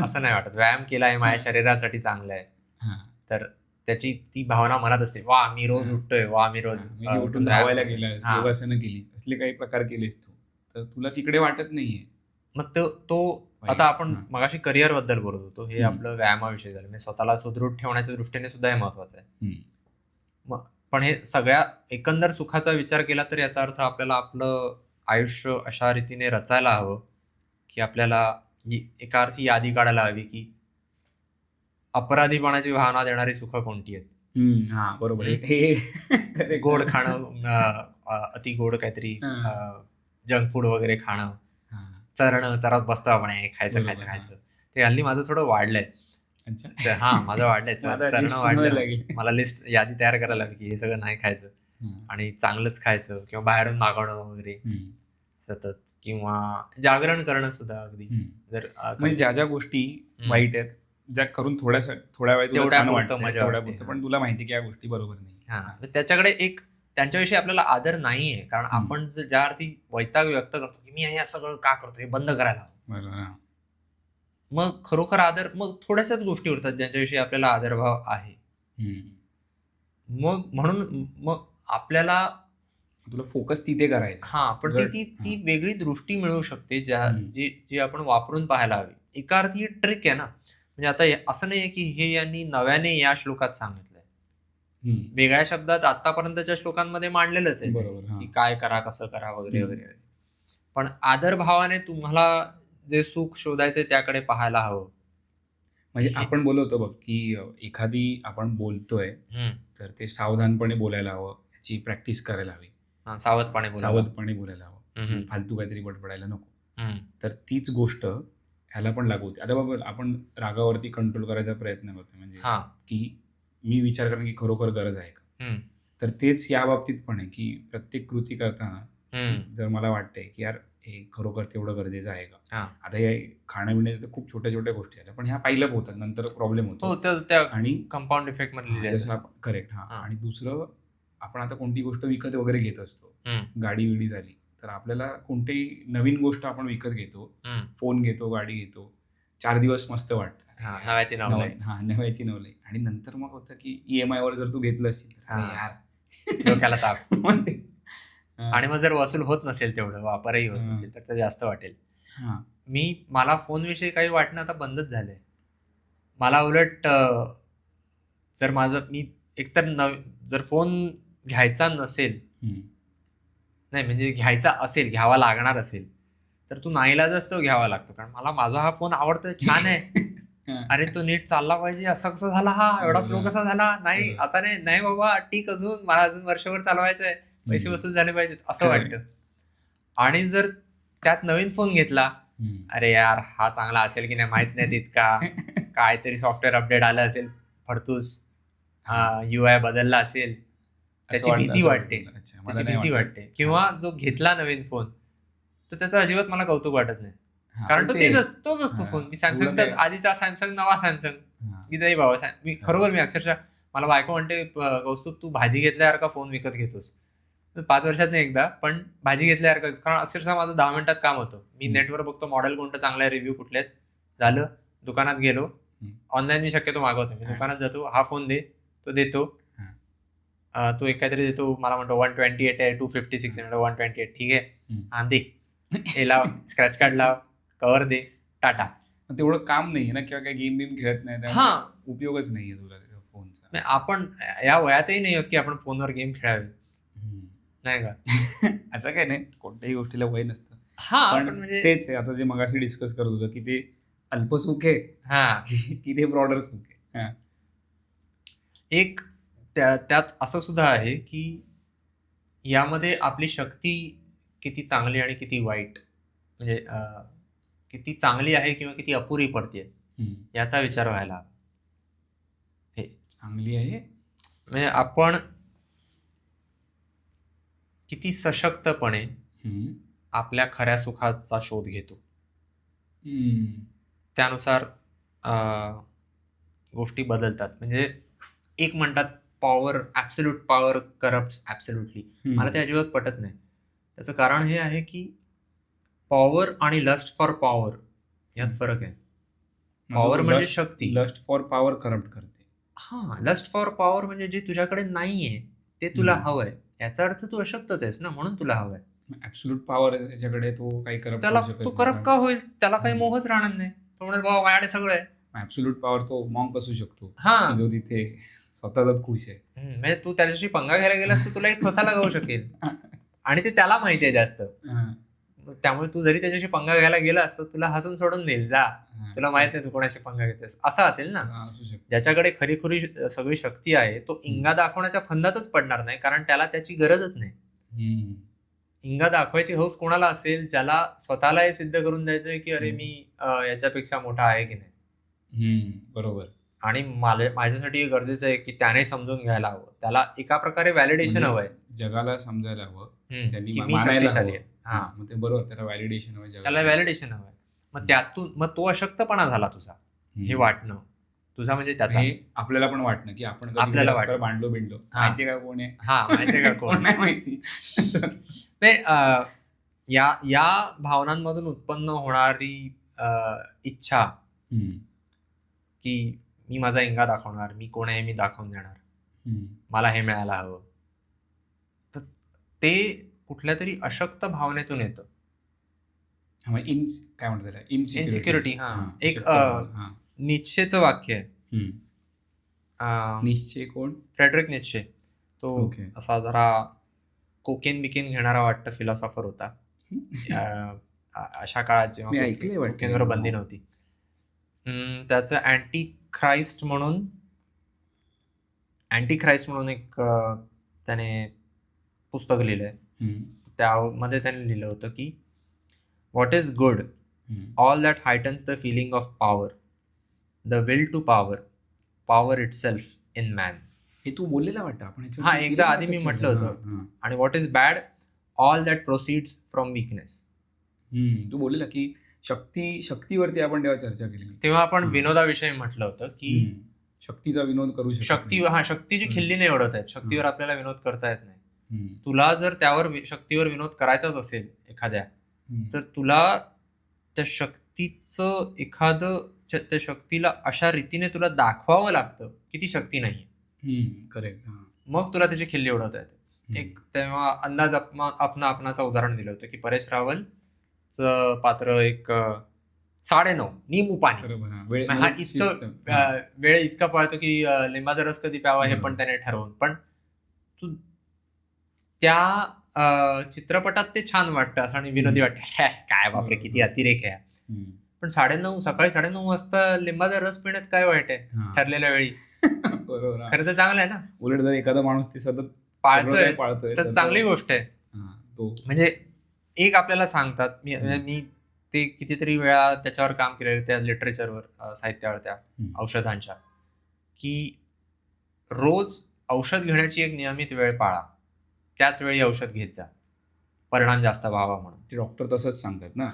असं नाही वाटत. व्यायाम केला आहे, माझ्या शरीरासाठी चांगलं आहे, तर त्याची ती भावना मनात असते, वा मी रोज उठतोय, वा मी रोज उठून धावायला गेलास, योगासनं केली, असले काही प्रकार केलेस तू, तर तुला तिकडे वाटत नाहीये. मग तो आता आपण मगाशी करिअर बद्दल बोलत होतो, हे आपलं व्यायामाविषयी झालं, म्हणजे स्वतःला सुदृढ ठेवण्याच्या दृष्टीने सुद्धा हे महत्वाचं आहे. पण हे सगळ्या एकंदर सुखाचा विचार केला तर याचा अर्थ आपल्याला आपलं आयुष्य अशा रीतीने रचायला हवं की आपल्याला एका अर्थी यादी काढायला हवी की अपराधीपणाची भावना देणारी सुख कोणती आहेत. हा बरोबर. हे गोड खाणं, अति गोड काहीतरी जंक फूड वगैरे खाणं, चरत बसतो आपण खायचं खायचं खायचं. ते हल्ली माझं थोडं वाढलंय. हा माझं वाढलंय, चरणं वाढलं. मला लिस्ट यादी तयार करायला हवी की हे सगळं नाही खायचं आणि चांगलंच खायचं, किंवा बाहेरून मागवणं वगैरे सतत, किंवा जागरण करणं सुद्धा अगदी. जर म्हणजे ज्या ज्या गोष्टी वाईट आहेत, ज्या करून थोड्या वेळ छान वाटतं, पण तुला माहिती की या गोष्टी बरोबर नाही. हा, त्याच्याकडे एक त्यांच्याविषयी आपल्याला आदर नाहीये, कारण आपण ज्या अर्थी वैताग व्यक्त करतो की मी हे सगळं का करतो, हे बंद करायला हवं, मग खरोखर आदर, मग थोड्याशाच गोष्टी उरतात ज्यांच्याविषयी आपल्याला आदरभाव आहे. मग म्हणून मग आपल्याला तुला फोकस तिथे करायचं. हा, पण ती वेगळी दृष्टी मिळू शकते जी आपण वापरून पाहायला हवी. एका अर्थी ही ट्रिक आहे ना. म्हणजे आता असं नाहीये की हे यांनी नव्याने या श्लोकात सांगितलंय, वेगळ्या शब्दात आतापर्यंतच्या श्लोकांमध्ये मांडलेलंच आहे की काय करा, कसं करा वगैरे वगैरे. पण आदरभावाने तुम्हाला जे सुख शोधायचे त्याकडे पाहायला हवं. म्हणजे आपण बोलवतो बघ की एखादी आपण बोलतोय तर ते सावधानपणे बोलायला हवं, याची प्रॅक्टिस करायला हवी, सावधपणे बोलायला हवं, फालतू काहीतरी बडबडायला नको. तर तीच गोष्ट ह्याला पण लागू होते. आता बाबा आपण रागावरती कंट्रोल करायचा प्रयत्न करतो, म्हणजे की मी विचार करेन की खरोखर गरज आहे का. तर तेच या बाबतीत पण आहे की प्रत्येक कृती करताना जर मला वाटतंय की यार हे खरोखर तेवढं गरजेचं आहे का. आता हे खाण्यापिण्याच्या खूप छोट्या छोट्या गोष्टी आहेत, पण ह्या पाहिलं होतात, नंतर प्रॉब्लेम होतो आणि कंपाऊंड इफेक्ट मध्ये करेक्ट. आणि दुसरं, आपण आता कोणती गोष्ट विकत वगैरे घेत असतो, गाडी विडी झाली तर आपल्याला कोणतीही नवीन गोष्ट आपण विकत घेतो, फोन घेतो, गाडी घेतो, 4 दिवस मस्त वाटतं, नव्याची नवलाई, आणि नंतर मग होतं की EMI वर जर तू घेतलं असेल तर यार डोक्याला ताप. आणि मग जर वसूल होत नसेल, तेवढं वापरही होत नसेल, तर ते जास्त वाटेल. मला फोन विषयी काही वाटणं आता बंदच झालंय. मला उलट जर मी एकतर जर फोन घ्यायचा नसेल, नाही म्हणजे घ्यायचा असेल, घ्यावा लागणार असेल, तर तू नाईलाजाच तो घ्यावा लागतो. कारण मला माझा हा फोन आवडतोय, छान आहे, अरे तो नीट चालला पाहिजे, असं कसं झाला, हा एवढा स्लो कसा झाला, नाही आता नाही बाबा, ठीक, अजून मला अजून वर्षभर चालवायचं आहे, पैसे वसूल झाले पाहिजेत, असं वाटतं. आणि जर त्यात नवीन फोन घेतला, अरे यार हा चांगला असेल की नाही माहित नाही तितका, काहीतरी सॉफ्टवेअर अपडेट आलं असेल, फडतूस UI बदलला असेल, त्याची भीती वाटते. किंवा जो घेतला नवीन फोन, तर त्याचं अजिबात मला कौतुक वाटत नाही, कारण तोच असतो फोन. मी सॅमसंगचा आधीचा सॅमसंग, नवा सॅमसंग, की नाही बाबा, मी अक्षरशः, मला बायको म्हणते, कौस्तुभ तू भाजी घेतल्यासारखा फोन विकत घेतोस. 5 वर्षात एकदा, पण भाजी घेतल्यासारखं, कारण अक्षरशः माझं 10 मिनिटात काम होतं. मी नेटवर बघतो मॉडेल कोणतं चांगलं आहे, रिव्ह्यू कुठले आहेत, झालं, दुकानात गेलो. ऑनलाईन मी शक्यतो मागवतो, मी दुकानात जातो, हा फोन दे, तो देतो, तो एक काहीतरी देतो, मला म्हणतो 128 आहे, 256 आहे, 128, ठीक आहे, हा दे, हे लाव, स्क्रॅच कार्ड लाव, कव्हर दे, टाटा. तेवढं काम नाहीये ना, किंवा काही गेम बिम खेळत नाही, उपयोगच नाहीये तुला फोनचा. आपण या वयातही नाही होत की आपण फोनवर गेम खेळावे, नाही का. असं काय नाही, कोणत्याही गोष्टीला वय नसतं. पण म्हणजे तेच आहे, आता जे मगाशी डिस्कस करत होतं की ते अल्पसुख आहे की ते ब्रॉडर सुख आहे. एक त्यात असं सुद्धा आहे की यामध्ये आपली शक्ती किती चांगली आणि किती वाईट, म्हणजे किती चांगली आहे किंवा किती अपुरी पडते, याचा विचार व्हायला हवा. हे चांगली आहे म्हणजे आपण किती सशक्तपणे आपल्या खऱ्या सुखाचा शोध घेतो, त्यानुसार गोष्टी बदलतात. म्हणजे एक म्हणतात power, absolute power corrupts absolutely. मला ते अजिबात पटत नाही. त्याचं कारण हे आहे की पॉवर आणि लस्ट फॉर पॉवर यात फरक आहे. पॉवर म्हणजे शक्ती, लस्ट फॉर पॉवर करप्ट करते. लस्ट फॉर पॉवर म्हणजे जे तुझ्याकडे नाहीये ते तुला हवंय, याचा अर्थ तू अशक्तच आहेस ना, म्हणून तुला हवंय. ॲब्सोल्यूट पॉवर याच्याकडे तो काही करप्ट त्याला तो करप्ट का होईल, त्याला काही मोहच राहणार नाही, तो म्हणेल बाबा माझ्याकडे सगळं आहे. ॲब्सोल्यूट पॉवर तो मॉन्क असू शकतो, जो तिथे स्वतःच खुश आहे. म्हणजे तू त्याच्याशी पंगा घ्यायला गेलास तर तुला एक ठोसा लगावू शकेल, आणि ते त्याला माहिती आहे जास्त. त्यामुळे तू जरी त्याच्याशी पंगा घ्यायला गेलास तर तुला हसून सोडून देईल, जा, तुला माहित नाही तू कोणाशी पंगा घेतेस, असं असेल ना. असू शकतं. ज्याच्याकडे खरी सगळी शक्ती आहे तो इंगा दाखवण्याच्या फंदातच पडणार नाही, कारण त्याला त्याची गरजच नाही. इंगा दाखवायची हौस कोणाला असेल, ज्याला स्वतःला हे सिद्ध करून द्यायचंय की अरे मी याच्यापेक्षा मोठा आहे की नाही. बरोबर. आणि माझ्यासाठी हे गरजेचं आहे की त्याने समजून घ्यायला हवं, त्याला एका प्रकारे व्हॅलिडेशन हवंय, जगाला समजायला हवं, त्यांनी की मी मानायला शक्तिशाली हवं. आहे. मग ते बरोबर, त्याला व्हॅलिडेशन हवं, त्याला व्हॅलिडेशन हवंय. मग त्यातून मग तो अशक्तपणा झाला तुझा, हे वाटणं तुझा, म्हणजे त्याचा आपल्याला पण वाटणं की आपण आपल्याला वाटतं भांडलो माहितीये का कोण आहे, माहितीये का कोण नाही माहिती. नाही, या भावनांमधून उत्पन्न होणारी इच्छा की मी माझा इंगा दाखवणार, मी कोण आहे मी दाखवून देणार, मला हे मिळायला हवं, तर ते कुठल्या तरी अशक्त भावनेतून येतं. काय म्हणतात त्याला, इन्सिक्युरिटी. एक नीत्शेचं वाक्य आहे. निश्चय कोण? Friedrich Nietzsche. तो असा जरा कोकेन बिकेन घेणारा वाटतं फिलॉसॉफर होता अशा काळात, जेव्हा कोकेनवर बंदी नव्हती. त्याचं अँटी ख्राइस्ट म्हणून एक त्याने पुस्तक लिहिलंय. त्यामध्ये त्याने लिहिलं होतं की what is good, all that heightens the feeling of power, the will to power itself in man. हे तू बोललेला वाटतं आपण, एकदा आधी मी म्हटलं होतं. आणि what is bad, all that proceeds from weakness. तू बोललेला की शक्तीवरती आपण तेव्हा चर्चा केली, तेव्हा आपण विनोदाविषयी म्हटलं होतं की शक्तीचा विनोद करू शकतो. शक्तीची खिल्ली नाही ओढत आहेत, शक्तीवर आपल्याला विनोद करता येत नाही. तुला जर त्यावर शक्तीवर विनोद करायचाच असेल एखाद्या, तर तुला त्या शक्तीचं त्या शक्तीला अशा रीतीने तुला दाखवावं लागतं की ती शक्ती नाहीये. करेक्ट. मग तुला त्याची खिल्ली उडवता येते. एक तेव्हा अंदाज आपणाचं उदाहरण दिलं होतं की परेश रावलचं पात्र एक 9:30 नींबू पाणी, हा इतकं वेळ इतका पळतो की लिंबाचा रस कधी प्यावा हे पण त्याने ठरवून. पण तू त्या चित्रपटात ते छान वाटतं असं आणि विनोदी वाटतं, काय बापरे किती अतिरेक आहे. पण सकाळी 9:30 वाजता लिंबाचा रस पिण्यात काय वाईट आहे ठरलेल्या वेळी. बरोबर, खरं तर चांगलं आहे ना. उलट जर एखादा माणूस ती सतत पाळतोय तर चांगली गोष्ट आहे. म्हणजे एक आपल्याला सांगतात, मी ते कितीतरी वेळा त्याच्यावर काम केलेलं, त्या लिटरेचरवर, साहित्यावर, त्या औषधांच्या, की रोज औषध घेण्याची एक नियमित वेळ पाळा, त्याच वेळी औषध घेत जा, परिणाम जास्त व्हावा म्हणून. ते डॉक्टर तसंच सांगतात ना.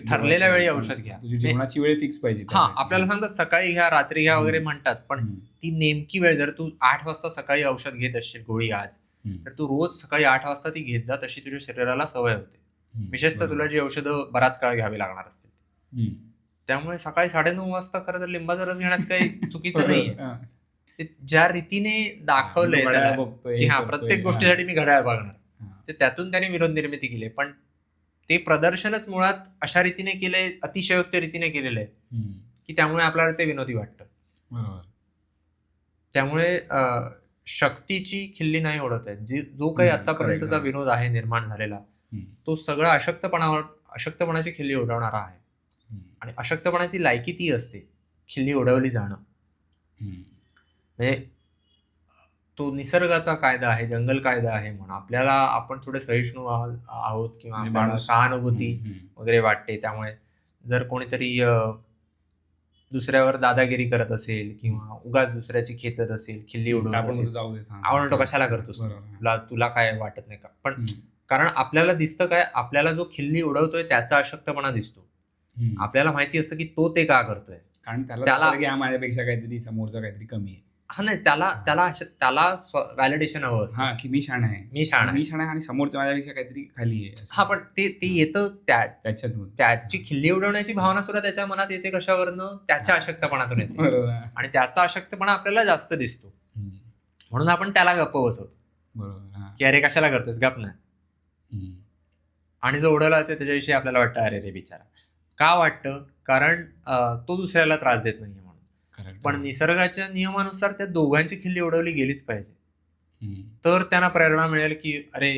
ठरलेल्या वेळी औषध घ्या, तुझी जेवणाची वेळ फिक्स पाहिजे. आपल्याला सांगतात सकाळी घ्या, रात्री घ्या वगैरे म्हणतात, पण ती नेमकी वेळ, जर तू 8 वाजता सकाळी औषध घेत असशील गोळी आज, तर तू रोज सकाळी 8 वाजता ती घेत जा, तशी तुझ्या शरीराला सवय होते. विशेषतः तुला जी औषधं बराच काळ घ्यावी लागणार असतील. त्यामुळे सकाळी 9:30 वाजता खरं तर लिंबाचा रस घेण्यात काही चुकीचं नाहीये. ज्या रीतीने दाखवलंय की प्रत्येक गोष्टीसाठी मी घड्याळ बघणार, ते त्यातून त्याने विनोद निर्मिती केली. पण ते प्रदर्शनच मुळात अशा रीतीने केलंय, अतिशयोक्त रीतीने केलेलं आहे की त्यामुळे आपल्याला ते विनोदी वाटतं. त्यामुळे शक्तीची खिल्ली नाही ओढत आहे. जो काही आतापर्यंतचा विनोद आहे निर्माण झालेला, तो सगळा अशक्तपणाची खिल्ली उडवणारा आहे. आणि अशक्तपणाची लायकी ती असते, खिल्ली उडवली जाणं. म्हणजे तो निसर्गाचा कायदा आहे, जंगल कायदा आहे म्हणून आपल्याला, आपण थोडे सहिष्णू आहोत किंवा आपल्याला सहानुभूती वगैरे वाटते. त्यामुळे जर कोणीतरी दुसऱ्यावर दादागिरी करत असेल किंवा उगाच दुसऱ्याची खेचत असेल, खिल्ली उडवत असेल, आपण म्हणतो कशाला करतोस, तुला काय वाटत नाही का. पण कारण आपल्याला दिसतं काय, आपल्याला जो खिल्ली उडवतोय त्याचा अशक्तपणा दिसतो. आपल्याला माहिती असतं की तो ते का करतोय, कारण त्याला माझ्यापेक्षा काहीतरी समोरचा काहीतरी कमी आहे. नाही, त्याला व्हॅलिडेशन हवं असतं की मी शाण आहे आणि समोरच्या माझ्यापेक्षा काहीतरी खाली आहे. पण ते येतं त्याच्यातून. त्याची खिल्ली उडवण्याची भावना सुद्धा त्याच्या मनात येते कशावरनं, त्याच्या अशक्तपणातून येते. आणि त्याचा अशक्तपणा आपल्याला जास्त दिसतो, म्हणून आपण त्याला गप्प बसवतो. बरोबर, की अरे कशाला करतोस, गप ना. आणि जो उडवला जातो त्याच्याविषयी आपल्याला वाटतं अरे रे बिचारा. का वाटतं, कारण तो दुसऱ्याला त्रास देत नाहीये म्हणून. पण निसर्गाच्या नियमानुसार त्या दोघांची खिल्ली उडवली गेलीच पाहिजे, तर त्यांना प्रेरणा मिळेल की अरे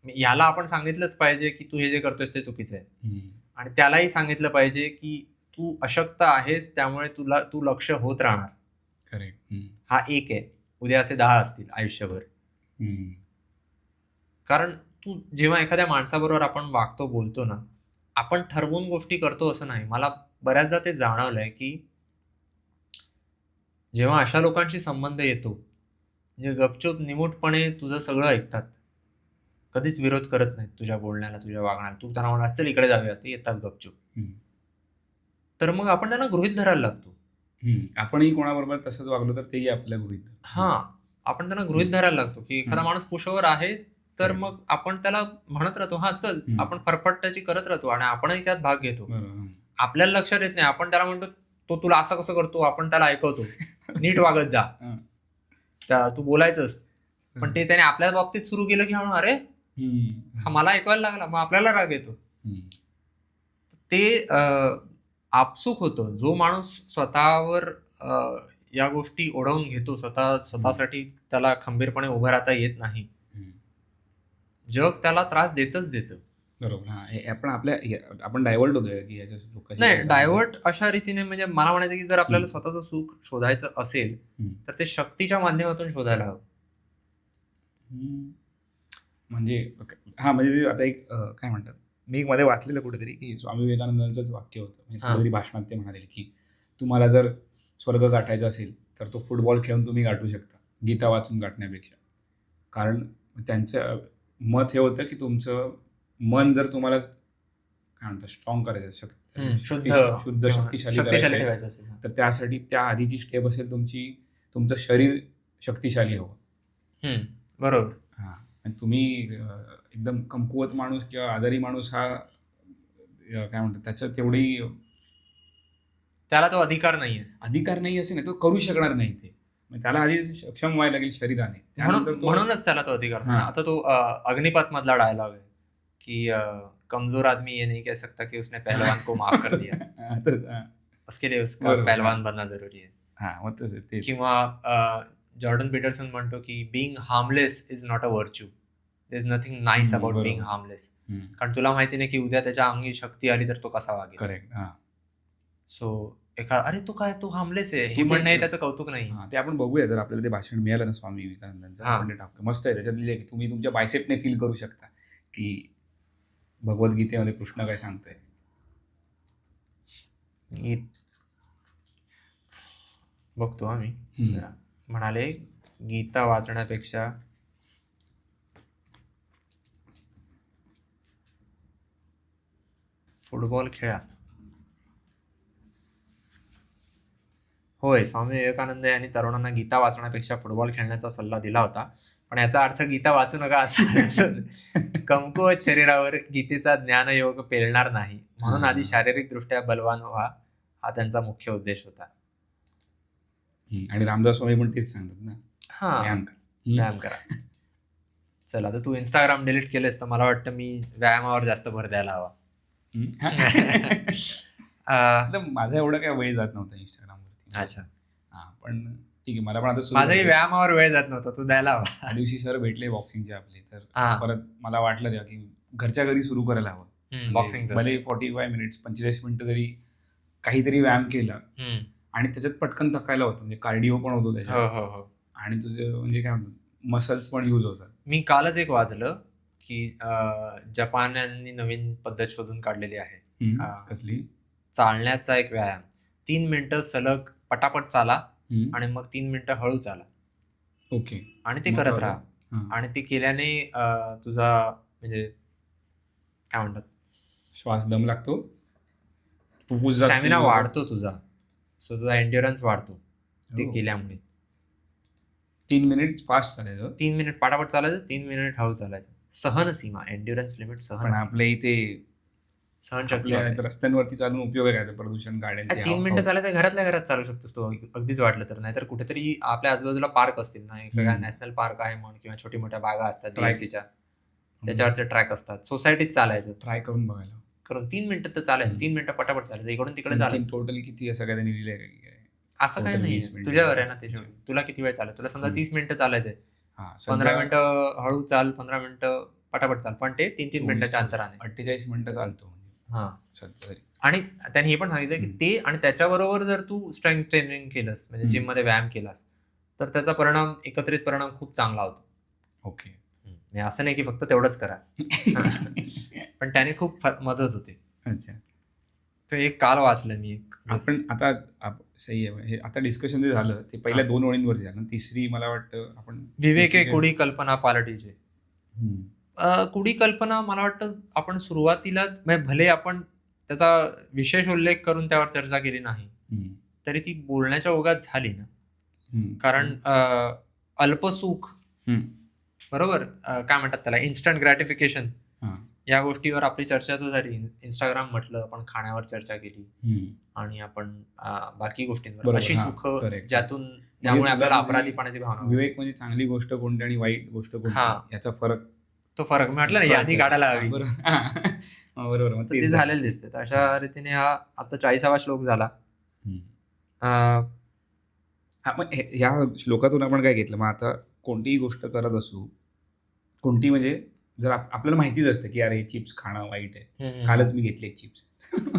याला आपण सांगितलंच पाहिजे की तू हे जे करतोयस ते चुकीचं आहे, आणि त्यालाही सांगितलं पाहिजे की तू अशक्त आहेस, त्यामुळे तू लक्ष होत राहणार. करेक्ट. हा एक आहे, उद्या असे 10 असतील आयुष्यभर. कारण तू जेव्हा एखाद्या माणसाबरोबर आपण वागतो, बोलतो ना, आपण ठरवून गोष्टी करतो असं नाही. मला बऱ्याचदा ते जाणवलंय की जेव्हा अशा लोकांशी संबंध येतो, म्हणजे गपचूप निमूटपणे तुझं सगळं ऐकतात, कधीच विरोध करत नाहीत तुझ्या बोलण्याला, तुझ्या वागण्याला. तू त्यांना म्हणा चल इकडे जाऊया, ते येतात गपचूप. तर मग आपण त्यांना गृहीत धरायला लागतो. आपणही कोणाबरोबर तसंच वागलो तर तेही आपल्या गृहीत. आपण त्यांना गृहीत धरायला लागतो की एखादा माणूस पुशोवर आहे, तर मग आपण त्याला म्हणत राहतो हा चल, आपण फरफट करत राहतो आणि आपणही त्यात भाग घेतो. आपल्याला लक्षात येत नाही, आपण त्याला म्हणतो तो तुला असं कसं करतो, आपण त्याला ऐकवतो नीट वागत जा, तू बोलायचंच. पण ते त्याने आपल्या बाबतीत सुरू केलं की म्हणून अरे हा मला ऐकवायला लागला, मग आपल्याला राग येतो. ते आपसूक होतं. जो माणूस स्वतःवर या गोष्टी ओढवून घेतो, स्वतःसाठी त्याला खंबीरपणे उभं राहता येत नाही, जग त्याला त्रास देतच देतं. बरोबर. आपण डायव्हर्ट होतोय की नाही, डायव्हर्ट अशा रीतीने, म्हणजे मला म्हणायचं की जर आपल्याला स्वतःचं सुख शोधायचं असेल तर ते शक्तीच्या माध्यमातून शोधायला हवं. म्हणजे म्हणजे आता एक काय म्हणतात, मी मध्ये वाचलेलं कुठेतरी की स्वामी विवेकानंदांचंच वाक्य होतं, कुठेतरी भाषणात ते म्हणाले की तुम्हाला जर स्वर्ग गाठायचा असेल तर तो फुटबॉल खेळून तुम्ही गाठू शकता, गीता वाचून गाठण्यापेक्षा. कारण त्यांचं मत हे होतं की तुमचं मन जर तुम्हाला काय म्हणतात स्ट्रॉंग करायचं, शुद्ध शक्तिशाली करायचं असेल तर त्यासाठी त्या आधीची स्टेप असेल तुमचं शरीर शक्तिशाली हवं. बरोबर. आणि तुम्ही एकदम कमकुवत माणूस किंवा आजारी माणूस हा काय म्हणतात त्याच्यात तेवढी त्याला तो अधिकार नाही असे नाही, तो करू शकणार नाही. ते त्याला आधी सक्षम व्हायला लागेल शरीराने, म्हणूनच त्याला तो अधिकार. आता तो अग्निपथ मधला डायलॉग आहे की कमजोर आदमी ये नहीं कह सकता कि उसने पहलवान को माफ कर दिया, उसके लिए उसका पहलवान बनना जरुरी है. किंवा जॉर्डन पीटरसन म्हणतो की being harmless is not a virtue, there is nothing nice about being harmless. कारण तुला माहिती नाही की उद्या त्याच्या अंगी शक्ती आली तर तो कसा वागेल. करेक्ट. सो अरे तो हार्मलेस आहे हे म्हणणं त्याचं कौतुक नाही. ते आपण बघूया, जर आपल्याला ते भाषण मिळालं ना स्वामी विवेकानंदांचं, आपण ते टाकतो. मस्त आहे. त्याच्यात लिहिले की तुम्ही तुमच्या बायसेपने फील करू शकता की भगवद्गीतेमध्ये कृष्ण काय सांगतोय. बघतो आम्ही म्हणाले गीता वाचण्यापेक्षा फुटबॉल खेळा. होय, स्वामी विवेकानंद यांनी तरुणांना गीता वाचण्यापेक्षा फुटबॉल खेळण्याचा सल्ला दिला होता, पण याचा अर्थ गीता वाचू नका असं कमकुवत शरीरावर गीतेचा ज्ञानयोग पेलणार नाही, म्हणून आधी शारीरिक दृष्ट्या बलवान व्हा, हा त्यांचा मुख्य उद्देश होता. आणि रामदास स्वामी पण तेच सांगतात ना, व्यायाम करा. चल, आता तू इंस्टाग्राम डिलीट केलेस तर मला वाटतं मी व्यायामावर जास्त भर द्यायला हवा. माझा एवढा काय वेळ जात नव्हता इंस्टाग्रामवरती. अच्छा. पण ठीक आहे, मला पण आता माझाही व्यायामावर वेळ जात नव्हता, तू द्यायला हवा. त्या दिवशी सर भेटले बॉक्सिंगचे आपले, तर परत मला वाटलं तेव्हा की घरच्या घरी सुरू करायला हवं बॉक्सिंग. भले 45 मिनिट्स 45 मिनिटं जरी काहीतरी व्यायाम केला आणि त्याच्यात पटकन थकायला होतं, म्हणजे कार्डिओ पण होतो त्याच्यात आणि तुझं म्हणजे काय म्हणतात मसल्स पण यूज होतात. मी कालच एक वाचलं की जपान्यांनी नवीन पद्धत शोधून काढलेली आहे. कसली? चालण्याचा एक व्यायाम. 3 मिनिटं सलग पटापट चाला आणि मग 3 मिनिटं हळू चाला. ओके. आणि ते करत राहा, आणि ते केल्याने तुझा म्हणजे काय म्हणतात श्वास दम लागतो, स्टॅमिना वाढतो तुझा, सो तुझा एंड्युरन्स वाढतो ते केल्यामुळे. 3 मिनिट फास्ट चालायचं, 3 मिनिट पटापट चालायचं, 3 मिनिट हळू चालायचं. सहन सीमा, एंड्युरन्स लिमिट सहन. आपल्या इथे सहनशक्ती रस्त्यांवरती चालून उपयोग आहे का? प्रदूषण गाड्यांचे. 3 मिनिटं चालायचं, घरातल्या घरात चालू शकतोस तो अगदीच वाटलं तर. नाहीतर कुठेतरी आपल्या आजूबाजूला पार्क असतील ना, काय नॅशनल पार्क आहे म्हण, किंवा छोटी मोठ्या बागा असतात DMCच्या, त्याच्यावरचे ट्रॅक असतात, सोसायटीत चालायचं. ट्राय करून बघायला. 3 मिनिटं तर चालायचं, 3 मिनिटं पटापट चालायचं, इकडून तिकडे चालायचं. टोटल किती असं काय त्यांनी लिहिलंय? असं काही नाही, तुझ्यावर आहे ना ते. तुला किती वेळ चालेल? तुला समजा 30 मिनिटं चालायचंय, 15 मिनिटं हळू चाल, 15 मिनिटं पटापट चाल, पण ते 3-3 मिनिटाच्या अंतराने. 48 मिनिटं चालतो हा, सध्या तरी. आणि त्यांनी हे पण सांगितलं की ते आणि त्याच्याबरोबर जर तू स्ट्रेंथ ट्रेनिंग केलंस, म्हणजे जिम मध्ये व्यायाम केलास, तर त्याचा परिणाम, एकत्रित परिणाम खूप चांगला होतो. ओके. असं नाही की फक्त तेवढंच करा, पण त्याने खूप मदत होते. अच्छा. तर एक काल वाचलं मी. आपण आता सही आहे, हे आता डिस्कशन जे झालं ते पहिल्या 2 ओळींवर झालं. तिसरी मला वाटतं आपण विवेके कुडी कल्पना पालटीचे. कुडी कल्पना मला वाटतं आपण सुरुवातीला, म्हणजे भले आपण त्याचा विशेष उल्लेख करून त्यावर चर्चा केली नाही, तरी ती बोलण्याच्या ओघात झाली ना. कारण अल्पसुख, बरोबर, काय म्हणतात त्याला, इन्स्टंट ग्रॅटिफिकेशन, या गोष्टीवर आपली चर्चा तर झाली. इंस्टाग्राम म्हटलं, आपण खाण्यावर चर्चा केली, आणि आपण बाकी गोष्टींवर, अशी सुख ज्यातून, त्यामुळे आपल्याला अपराधीपणाची भावना. विवेक म्हणजे चांगली गोष्ट कोणती आणि वाईट गोष्ट कोणती, याचा फरक, तो फरक म्हटलं ना, यादी काढायला हवी. बरोबर, ते झालेलं दिसते. तर अशा रीतीने हा आजचा 40वा श्लोक झाला. मग ह्या श्लोकातून आपण काय घेतलं? मग आता कोणतीही गोष्ट करत असू, कोणती, म्हणजे जर आपल्याला माहितीच असतं की अरे चिप्स खाणं वाईट आहे, कालच मी घेतली चिप्स,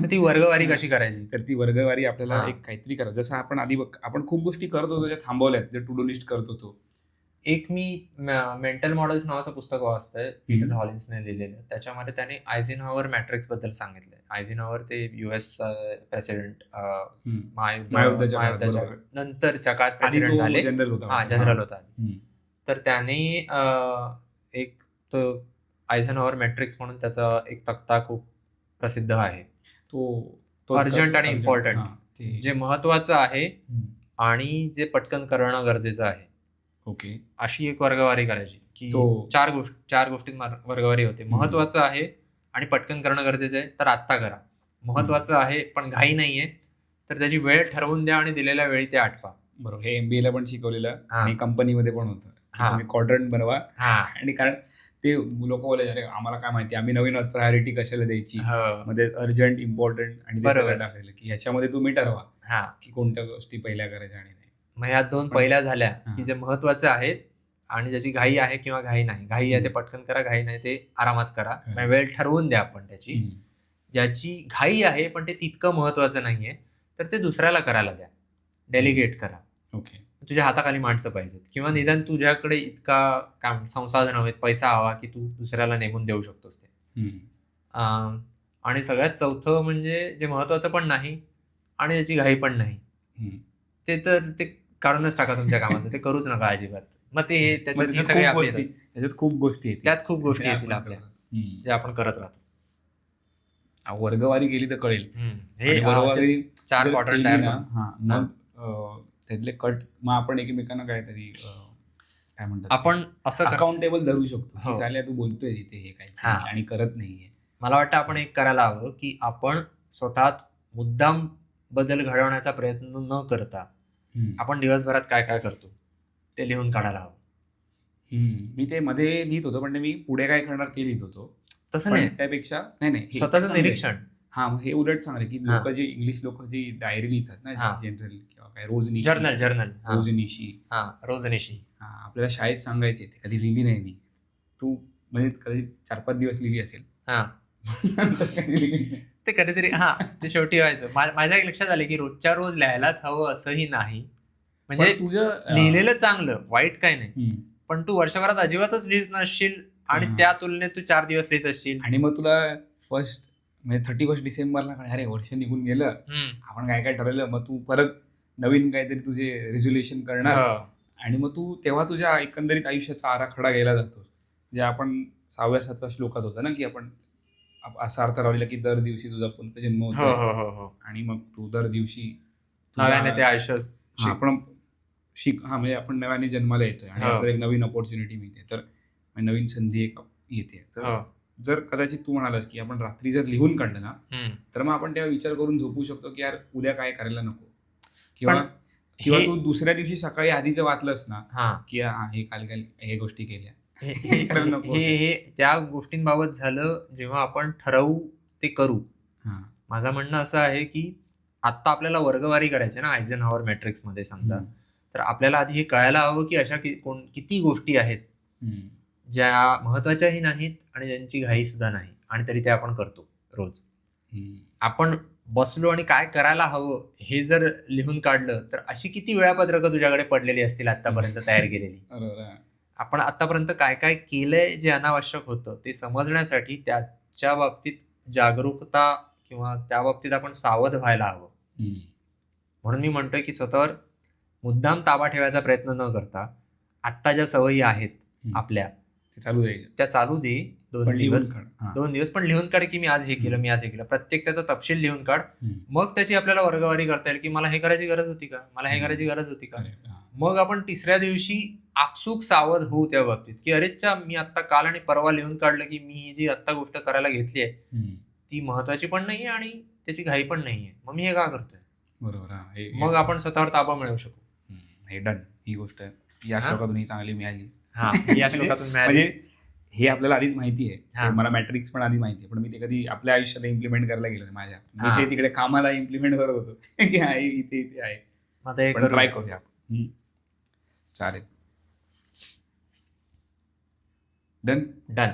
ती वर्गवारी कशी करायची, तर ती वर्गवारी आपल्याला एक काहीतरी करायचं. जसं आपण आधी आपण खूप गोष्टी करत होतो ज्या थांबवल्यात, जे टू डू लिस्ट करत होतो. एक मी मेंटल मॉडेल्स नावाचं पुस्तक वाचतंय, पीटर हॉलिन्सने लिहिलेलं. त्याच्यामध्ये त्याने आयझेनहॉवर मॅट्रिक्स बद्दल सांगितलंय. आयझेनहॉवर ते US प्रेसिडेंट, महायुद्धाच्या नंतरच्या काळात प्रेसिडेंट झाले. जनरल होता. तर त्याने एक आयझेनहॉवर मॅट्रिक्स म्हणून त्याचा एक तक्ता खूप प्रसिद्ध आहे. तो अर्जंट आणि इम्पॉर्टंट, जे महत्वाचं आहे आणि जे पटकन करणं गरजेचं आहे, ओके, अशी एक वर्गवारी करायची. की चार गोष्टी वर्गवारी होते. महत्वाचं आहे आणि पटकन करणं गरजेचं आहे, तर आत्ता करा. महत्वाचं आहे पण घाई नाहीये, तर त्याची वेळ ठरवून द्या आणि दिलेल्या वेळी ते आठवा. बरोबर. हे MBA ला पण शिकवलेलं आणि कंपनीमध्ये पण होतं. तुम्ही क्वाड्रंट बनवा, आणि कारण ते लोक बोलायचे अरे आम्हाला काय माहिती, आम्ही नवीन प्रायोरिटी कशाला द्यायची, मध्ये अर्जंट, इम्पॉर्टंट आणि टाकलेलं की ह्याच्यामध्ये तुम्ही ठरवा की कोणत्या गोष्टी पहिल्या करायच्या आणि नाही. मग ह्या 2 पहिल्या झाल्या की जे महत्वाचे आहेत आणि ज्याची घाई आहे किंवा घाई नाही. घाई आहे ते पटकन करा, घाई नाही ते आरामात करा. वेळ ठरवून द्या आपण त्याची. ज्याची घाई आहे पण ते तितकं महत्वाचं नाहीये, तर ते दुसऱ्याला करायला द्या, डेलिगेट करा. ओके, तुझ्या हाताखाली माणसं पाहिजेत, किंवा निदान तुझ्याकडे इतका काय संसाधन हवेत, पैसा हवा की तू दुसऱ्याला नेमून देऊ शकतोस ते. आणि सगळ्यात चौथं म्हणजे जे महत्वाचं पण नाही आणि ज्याची घाई पण नाही, ते तर ते काढूनच टाका तुमच्या कामात, ते करूच नका अजिबात. मग ते त्याच्यात खूप गोष्टी आहेत, त्यात खूप गोष्टी येतील आपल्या, जे आपण करत राहतो. वर्गवारी केली तर कळेल. हे 4 क्वाड्रंट मग त्यातले कट, मग आपण एकमेकांना काहीतरी काय म्हणतात, आपण असं अकाउंटेबल धरू शकतो की साल्या तू बोलतोय तिथे हे काय आणि करत नाहीये. मला वाटतं आपण एक करायला हवं की आपण स्वतः मुद्दाम बदल घडवण्याचा प्रयत्न न करता आपण दिवसभरात काय काय करतो ते लिहून काढायला हवं. मी ते मध्ये लिहित होतो, पण मी पुढे काय करणार ते लिहित होतो. तसं नाही, त्यापेक्षा नाही स्वतःचं निरीक्षण. हे उलट चांगलं की लोक जे इंग्लिश लोक जी डायरी लिहितात ना, जनरल किंवा काय रोजनिशी, रोजनिशी आपल्याला शाळेत सांगायचे, ते कधी लिहिली नाही मी. तू म्हणजे कधी 4-5 दिवस लिहिली असेल, ते कधीतरी ते शेवटी व्हायचं. माझ्या एक लक्षात आलं की रोजच्या रोज लिहायलाच हवं असंही नाही. म्हणजे तुझं लिहिलेलं चांगलं, वाईट काय नाही, पण तू वर्षभरात अजिबातच लिहित नसशील आणि त्या तुलनेत तू 4 दिवस लिहित असशील, आणि मग तुला म्हणजे 31 डिसेंबरला अरे वर्ष निघून गेलं, आपण काय काय ठरवलं, मग तू परत नवीन काहीतरी तुझे रिझोल्युशन करणार, आणि मग तू तेव्हा तुझ्या एकंदरीत आयुष्याचा आराखडा घ्यायला जातोस. जे आपण 6व्या-7व्या श्लोकात होतं ना, की आपण असा अर्थ लावलेला की दर दिवशी तुझा पुनर्जन्म होतो, आणि मग तू दर दिवशी ते आयुष्य आपण म्हणजे आपण नव्याने जन्माला येतोय आणि आपल्याला एक नवीन अपॉर्च्युनिटी मिळते, तर नवीन संधी एक येते. तर जर कदाचित तू म्हणालास की आपण रात्री जर लिहून काढलं ना, तर मग आपण तेव्हा विचार करून झोपू शकतो की यार उद्या काय करायला नको, किंवा तू दुसऱ्या दिवशी सकाळी आधीच वाचलंस ना की हे काल हे गोष्टी केल्या, हे त्या गोष्टींबाबत झालं. जेव्हा आपण ठरवू ते करू. माझं म्हणणं असं आहे की आता आपल्याला वर्गवारी करायची ना आयझेनहॉवर मॅट्रिक्स मध्ये समजा, तर आपल्याला आधी हे कळायला हवं की अशा किती गोष्टी आहेत ज्या महत्वाच्याही नाहीत आणि ज्यांची घाई सुद्धा नाही, आणि तरी ते आपण करतो रोज. आपण बसलो आणि काय करायला हवं हे जर लिहून काढलं तर अशी किती वेळापत्रकं तुझ्याकडे पडलेली असतील आतापर्यंत तयार केलेली. आपण आतापर्यंत काय काय केलंय जे अनावश्यक होतं ते समजण्यासाठी त्याच्या बाबतीत जागरूकता किंवा त्या बाबतीत आपण सावध व्हायला हवं. म्हणून मी म्हणतोय की स्वतःवर मुद्दाम ताबा ठेवायचा प्रयत्न न करता आत्ता ज्या सवयी आहेत आपल्या चालू द्यायच्या, त्या चालू दे. 2 दिवस पण लिहून काढ की मी आज हे केलं, मी आज हे केलं. प्रत्येक त्याचा तपशील लिहून काढ. मग त्याची आपल्याला वर्गवारी करता येईल की मला हे करायची गरज होती का, मला हे करायची गरज होती का. मग आपण तिसऱ्या दिवशी आपसूक सावध होऊ त्या बाबतीत की अरेच्या मी आता काल आणि परवा लिहून काढलं की मी ही जी आत्ता गोष्ट करायला घेतली आहे ती महत्वाची पण नाहीये आणि त्याची घाई पण नाहीये, मग मी हे का करतोय. बरोबर. मग आपण स्वतःवर ताबा मिळवू शकू. हे डन. ही गोष्ट या श्लोकातून ही चांगली मिळाली. या श्लोकातून मिळाली. हे आपल्याला आधीच माहिती आहे. मला मॅट्रिक्स पण आधी माहिती आहे, पण मी ते कधी आपल्या आयुष्यात इम्प्लिमेंट करायला गेलो नाही. माझ्या मी ते तिकडे कामाला इम्प्लिमेंट करत होतो की आहे इथे आहे. पण ट्राय करूया. चालेल. डन.